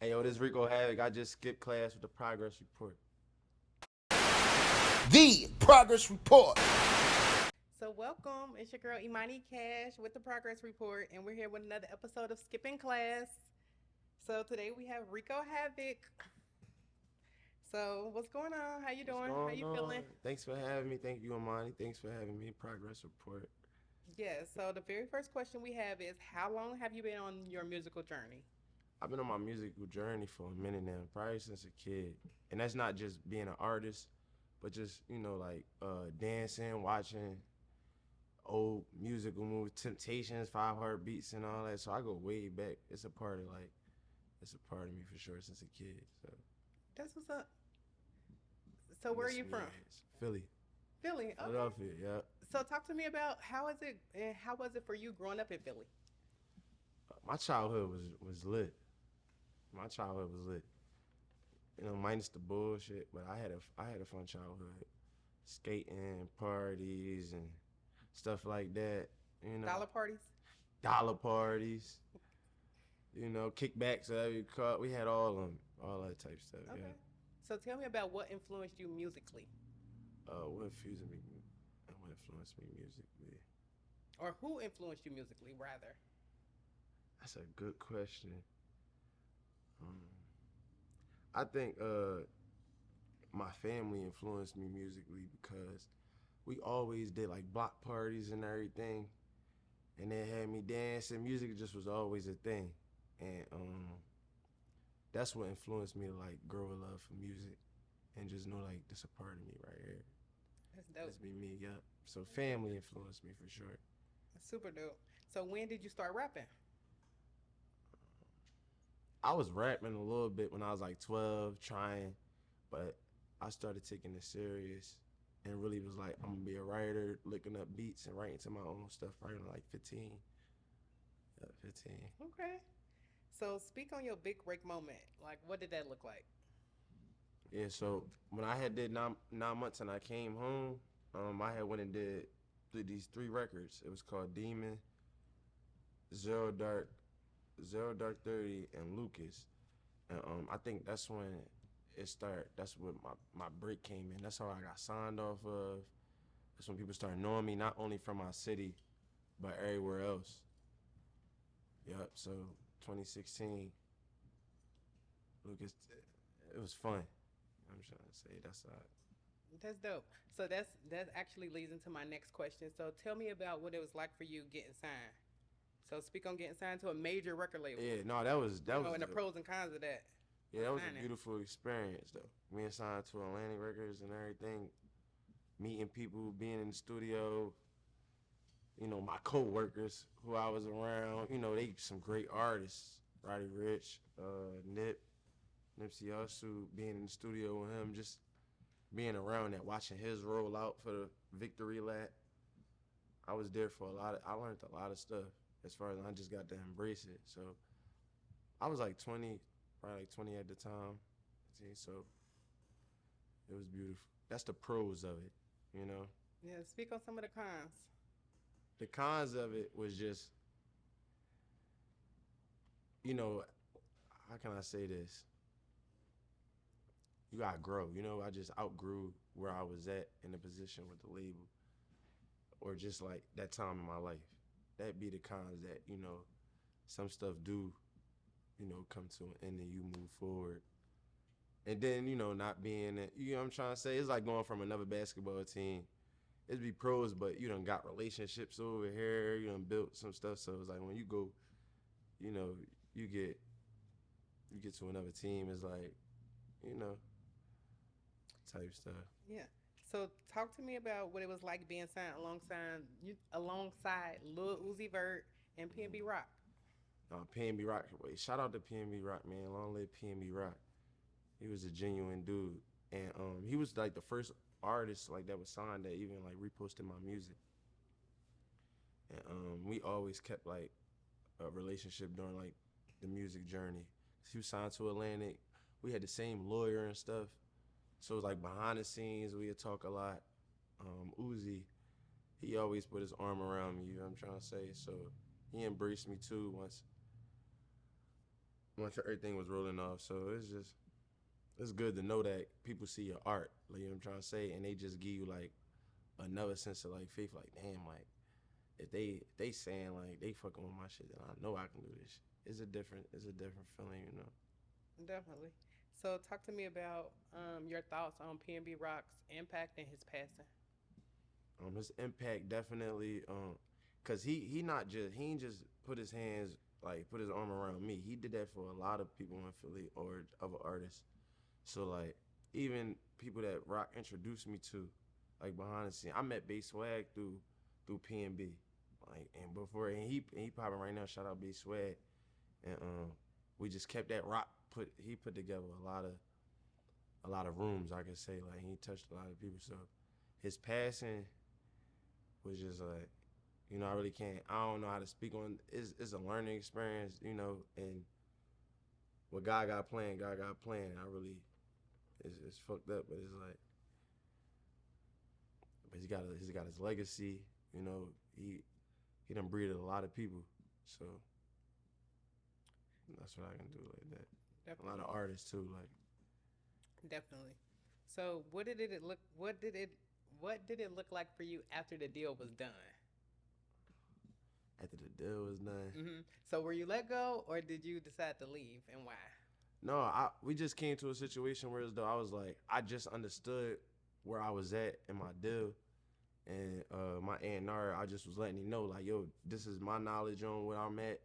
Hey, yo, this RecoHavoc. I just skipped class with the progress report. The Progress Report. So welcome, it's your girl Emani Kash with the Progress Report, and we're here with another episode of Skipping Class. So today we have Rico Havoc. So what's going on? How you What's doing? How going you on? feeling? Thanks for having me. Thank you, Emani. Thanks for having me. Progress report. Yeah. So the very first question we have is, how long have you been on your musical journey? I've been on my musical journey for a minute now, probably since a kid. And that's not just being an artist, but just, like dancing, watching old musical movies, Temptations, Five Heartbeats and all that. So I go way back. It's a part of me for sure since a kid. So That's what's up. So where are Miss you me from? is Philly. Philly. Okay. Philadelphia, yeah. So talk to me about how is it and how was it for you growing up in Philly? My childhood was lit. My childhood was lit. Minus the bullshit, but I had a fun childhood. Skating, parties, and stuff like that. You know, Dollar parties. dollar parties. Kickbacks at every cut. We had all that type stuff. Yeah. Okay. So tell me about what influenced you musically, What influenced me musically? or who influenced you musically, rather. That's a good question. Um, I think my family influenced me musically because we always did like block parties and everything, and they had me dancing. Music just was always a thing, and that's what influenced me to like grow a love for music and just know like this a part of me right here. That's dope. This be me, yeah. So Okay. family influenced me for sure. That's super dope. So when did you start rapping? I was rapping a little bit when I was like 12, trying, but I started taking it serious and really was like, I'm gonna be a writer, looking up beats and writing to my own stuff, writing like 15. Yeah, 15. Okay. So speak on your big break moment. Like, what did that look like? Yeah, so when I had did 9 months and I came home, I had went and did these three records. It was called Demon, Zero Dark, Zero Dark 30, and Lucas. And I think that's when it started. That's when my break came in. That's how I got signed off of. That's when people started knowing me, not only from my city, but everywhere else. Yep. So 2016, Lucas, it was fun. I'm trying to say that's That's dope. So that actually leads into my next question. So tell me about what it was like for you getting signed. So speak on getting signed to a major record label. yeah. No, that was You that was know, and the the pros and cons of that. yeah, Of that was a signing. beautiful experience though. Being signed to Atlantic Records and everything, meeting people, being in the studio. My co-workers who I was around. They some great artists. Roddy Rich, Nipsey Hussle, being in the studio with him, just being around that, watching his roll out for the victory lap. I was there for a lot of. I learned a lot of stuff as far as I just got to embrace it. So I was like 20, probably like 20 at the time. See, so it was beautiful. That's the pros of it, you know. Yeah, speak on some of the cons. The cons of it was just, you know, how can I say this? You gotta grow. I just outgrew where I was at in the position with the label, or just like that time in my life. That be the cons that some stuff do come to an end and you move forward. And then not being it, what I'm trying to say. It's like going from another basketball team. It'd be pros, but you done got relationships over here. You done built some stuff. So it's like when you go, you know, you get to another team. It's like you know type stuff. Yeah. So talk to me about what it was like being signed alongside Lil Uzi Vert and PnB Rock. PnB Rock. Wait, shout out to PnB Rock, man. Long live PnB Rock. He was a genuine dude, and he was like the first artist like that was signed that even like reposted my music. And we always kept like a relationship during like the music journey. He was signed to Atlantic. We had the same lawyer and stuff, so it was like behind the scenes. We would talk a lot. Uzi, he always put his arm around me. You know what I'm trying to say? So he embraced me too once everything was rolling off. So it's good to know that people see your art, like, you know what I'm trying to say, and they just give you like another sense of like faith, like damn, like if they saying like they fucking with my shit, then I know I can do this shit. It's a different feeling, you know. Definitely. So talk to me about your thoughts on PnB Rock's impact and his passing. His impact definitely, cause he not just he ain't just put his hands like put his arm around me. He did that for a lot of people in Philly or other artists. So like even people that Rock introduced me to, like behind the scene, I met Bass Swag through PnB, like and before and he popping right now. Shout out Bass Swag, and we just kept that Rock he put together a lot of rooms, I could say, like he touched a lot of people. So his passing was just like, you know, I don't know how to speak on. It's a learning experience, you know, and what God got planned. I really, it's fucked up, but it's like, but he's got his legacy, you know. He done breeded a lot of people, so that's what I can do like that. A lot Definitely. of artists too, like Definitely. So what did it look? What did it look like for you after the deal was done? after the deal was done. So were you let go, or did you decide to leave, and why? No, we just came to a situation where as though I was like, I just understood where I was at in my deal, and my A&R, I just was letting him know like, yo, this is my knowledge on where I'm at,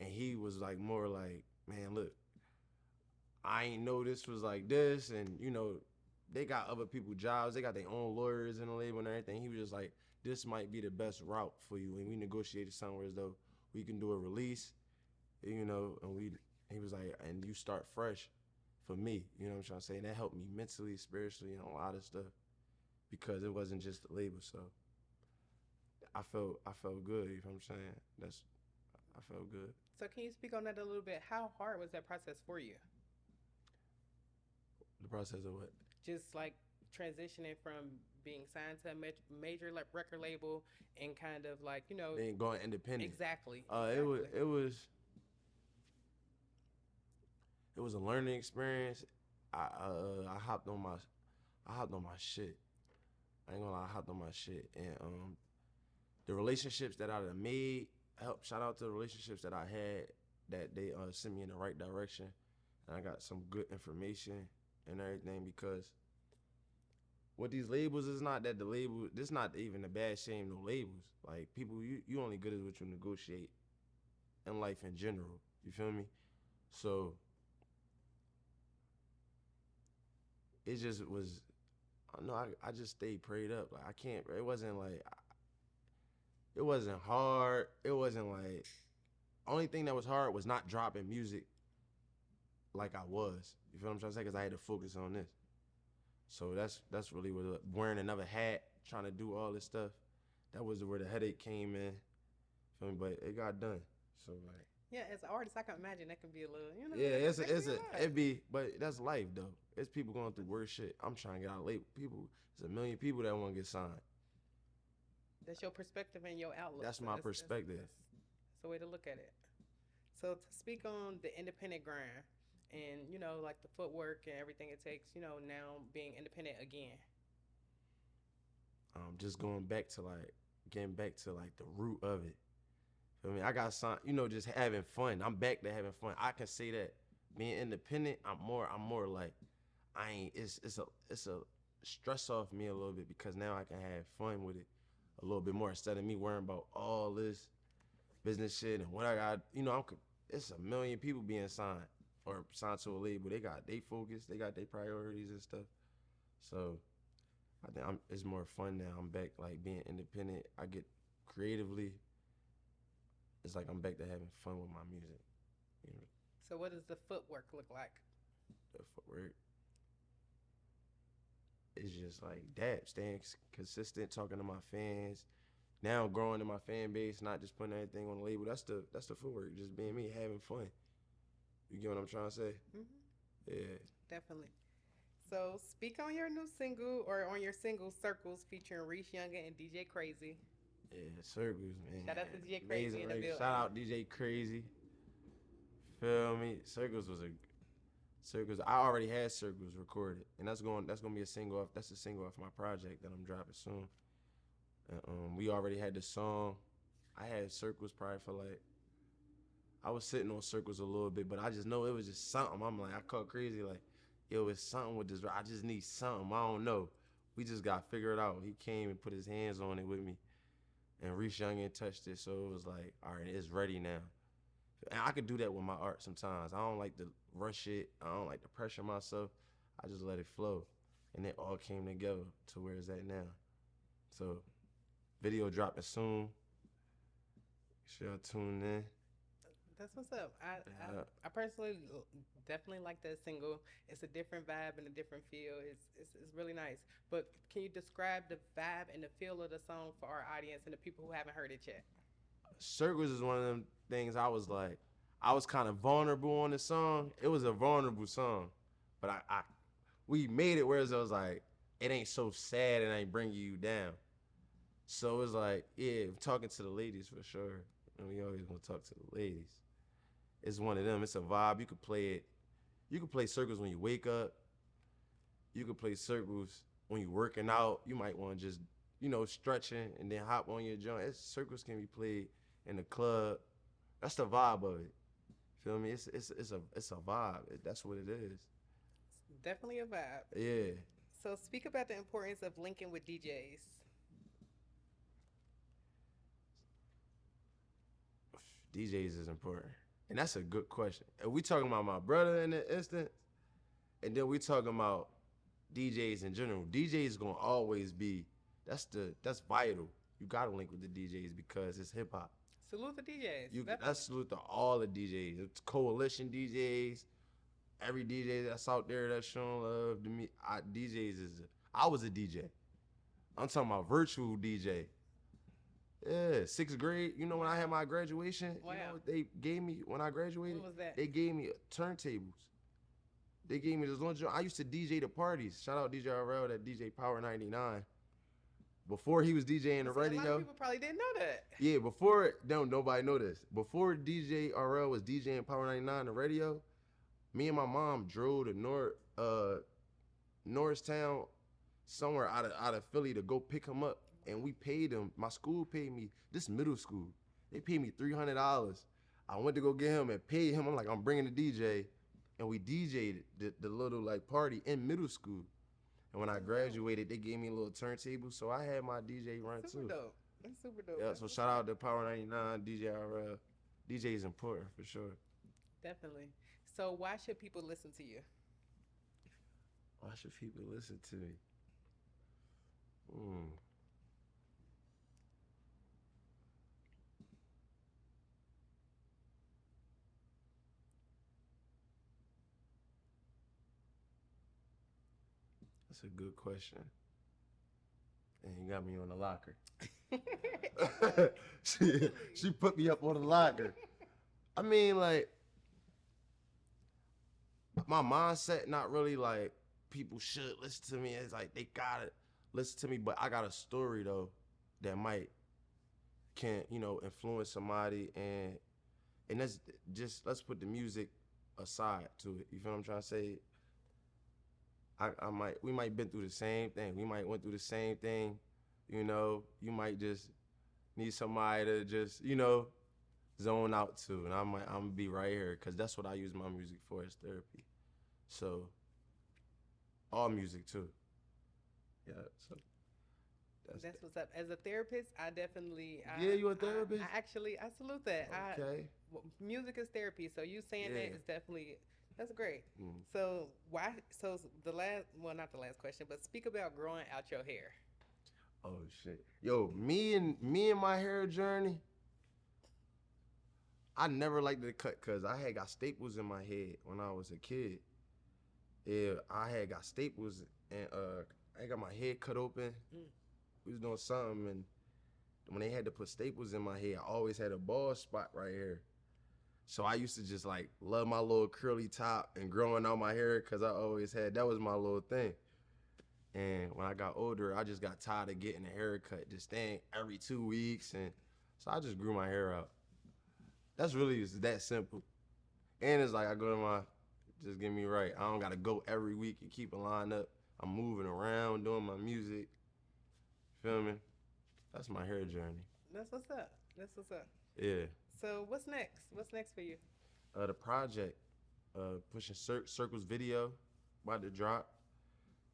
and he was like more like, man, look, I ain't know this was like this, and you know, they got other people jobs, they got their own lawyers in the label and everything. He was just like, this might be the best route for you, and we negotiated somewhere as though we can do a release, you know, and he was like, and you start fresh for me, you know what I'm trying to say, and that helped me mentally, spiritually, and a lot of stuff because it wasn't just the label, so I felt good, you know what I'm saying? I felt good. So can you speak on that a little bit? How hard was that process for you? The process of what? Just like transitioning from being signed to a major record label and kind of like, Then going independent. exactly. It was Exactly. it was a learning experience. I hopped on my shit. I ain't gonna lie, I hopped on my shit, and the relationships that I done made help. Shout out to the relationships that I had that they sent me in the right direction, and I got some good information and everything because what these labels is not that the label. This not even a bad shame. No labels like people. You only good as what you negotiate in life in general. You feel me? So it just was. I know I just stayed prayed up. Like I can't. It wasn't like. It wasn't hard. It wasn't like. Only thing that was hard was not dropping music like I was. You feel what I'm trying to say? Because I had to focus on this. So that's really what wearing another hat, trying to do all this stuff. That was where the headache came in. Feel me? But it got done. So like. Yeah, as an artist, I can imagine that can be a little, Yeah, that can be a lot. it be, but that's life though. It's people going through worse shit. I'm trying to get out late. People, there's a million people that want to get signed. That's your perspective and your outlook. That's So my perspective. that's the way to look at it. So to speak on the independent grind and, like the footwork and everything it takes, now being independent again. Just getting back to like the root of it. I mean, I got some, just having fun. I'm back to having fun. I can say that being independent, I'm more like, I ain't. It's a stress off me a little bit because now I can have fun with it a little bit more instead of me worrying about all this business shit and what I got. It's a million people being signed or signed to a label. They got they focus. They got their priorities and stuff. So I think it's more fun now. I'm back like being independent. I get creatively. It's like I'm back to having fun with my music. You know, So what does the footwork look like? the footwork. It's just like that, staying consistent, talking to my fans. Now growing in my fan base, not just putting everything on the label. That's the footwork. Just being me, having fun. You get what I'm trying to say? Hmm. Yeah. Definitely. So speak on your new single or on your single Circles featuring Reese Youngin and DJ Crazy. Yeah, circles, man. Shout out to DJ Crazy Amazing in the record. building. Shout out DJ Crazy. feel me? Circles. I already had Circles recorded, and that's gonna be a single off. That's a single off my project that I'm dropping soon. And we already had the song. I had Circles probably for like. I was sitting on Circles a little bit, but I just know it was just something. I'm like, I caught crazy like, yo, it's something with this. I just need something. I don't know. We just got figured out. He came and put his hands on it with me, and Reese Youngin touched it, so it was like, all right, it's ready now. And I could do that with my art sometimes. I don't like to rush it. I don't like to pressure myself. I just let it flow. And it all came together to where it's at now. So, video dropping soon. Sure y'all tune in. That's what's up. I personally definitely like that single. It's a different vibe and a different feel. It's really nice. But can you describe the vibe and the feel of the song for our audience and the people who haven't heard it yet? Circles is one of them things I was like, I was kind of vulnerable on the song. It was a vulnerable song, but we made it whereas I was like, it ain't so sad and ain't bringing you down. So it was like, yeah, talking to the ladies for sure. And we always gonna talk to the ladies. It's one of them. It's a vibe. You could play it. You could play Circles when you wake up. You could play Circles when you're working out. You might want to just, stretching and then hop on your joint. Circles can be played in the club. That's the vibe of it. Feel me? It's a vibe. That's what it is. It's definitely a vibe. Yeah. So speak about the importance of linking with DJs. DJs is important. And that's a good question. If we talking about my brother in the instance, and then we talking about DJs in general, DJs gonna always be, that's vital. You gotta link with the DJs because it's hip hop. Salute the DJs. That's salute to all the DJs. It's coalition DJs, every DJ that's out there that's showing love to me. I was a DJ. I'm talking about virtual DJ. Yeah, 6th grade. You know when I had my graduation, wow. You know what they gave me when I graduated? What was that? They gave me turntables. They gave me this one. I used to DJ the parties. Shout out DJ RL, that DJ Power 99. Before he was DJing the radio. A lot of people probably didn't know that. Yeah, nobody know this. Before DJ RL was DJing Power 99 the radio, me and my mom drove to Norristown, somewhere out of Philly to go pick him up. And we paid him. My school paid me. This middle school. They paid me $300. I went to go get him and pay him. I'm like, I'm bringing the DJ, and we DJ'd the little like party in middle school. And when I graduated, they gave me a little turntable, so I had my DJ run super too. Dope. That's super dope. Yeah. So shout out to Power 99, DJ RL. DJ is important for sure. Definitely. So why should people listen to you? Why should people listen to me? That's a good question. And you got me on the locker. she put me up on the locker. I mean, like, my mindset not really like people should listen to me. It's like they gotta listen to me, but I got a story though that can influence somebody, and that's just, let's put the music aside to it. You feel what I'm trying to say? We might been through the same thing. We might went through the same thing. You might just need somebody to just zone out to, and I'm gonna be right here because that's what I use my music for, is therapy. So all music too. Yeah. So that's what's up. As a therapist, I definitely. Yeah, you a therapist? I salute that. Okay. Music is therapy, so you saying that is definitely. That's great. Mm. So why? So not the last question, but speak about growing out your hair. Oh shit, yo, me and my hair journey. I never liked to cut because I had got staples in my head when I was a kid. Yeah, I had got staples and I got my head cut open. We was doing something, and when they had to put staples in my head, I always had a bald spot right here. So I used to just like love my little curly top and growing out my hair because I always had, that was my little thing. And when I got older, I just got tired of getting a haircut, just staying every 2 weeks. And so I just grew my hair out. That's really just that simple. And it's like I go to my, just get me right. I don't gotta go every week and keep a line up. I'm moving around, doing my music. Feel me? That's my hair journey. That's what's up. That's what's up. Yeah. So what's next? What's next for you? The project, pushing Circles video, about to drop.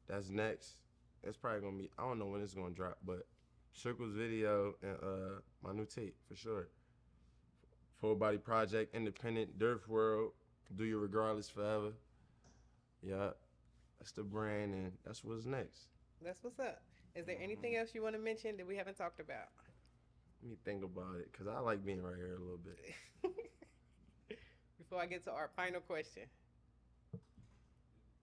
That's next. It's probably gonna be, I don't know when it's gonna drop, but Circles video and my new tape for sure. Full body project, independent, Dirt World, do you regardless forever. Yeah, that's the brand, and that's what's next. That's what's up. Is there anything else you want to mention that we haven't talked about? Let me think about it, cause I like being right here a little bit. Before I get to our final question.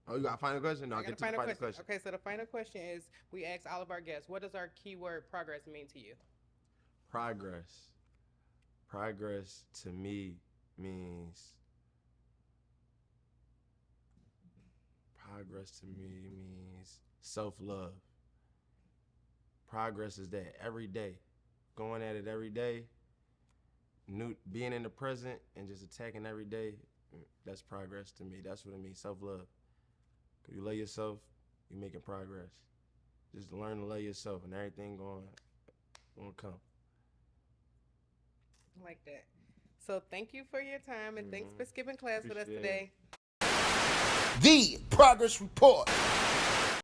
Oh, you got a final question? No, I I'll got get a to the final question. Okay, so the final question is, we ask all of our guests, what does our keyword progress mean to you? Progress. Progress to me means self-love. Progress is that every day, going at it every day, being in the present and just attacking every day. That's progress to me. That's what it means, self-love. Cause you love yourself, you're making progress. Just learn to love yourself, and everything gonna come. I like that. So thank you for your time, and thanks for skipping class with us Appreciate today. The Progress Report.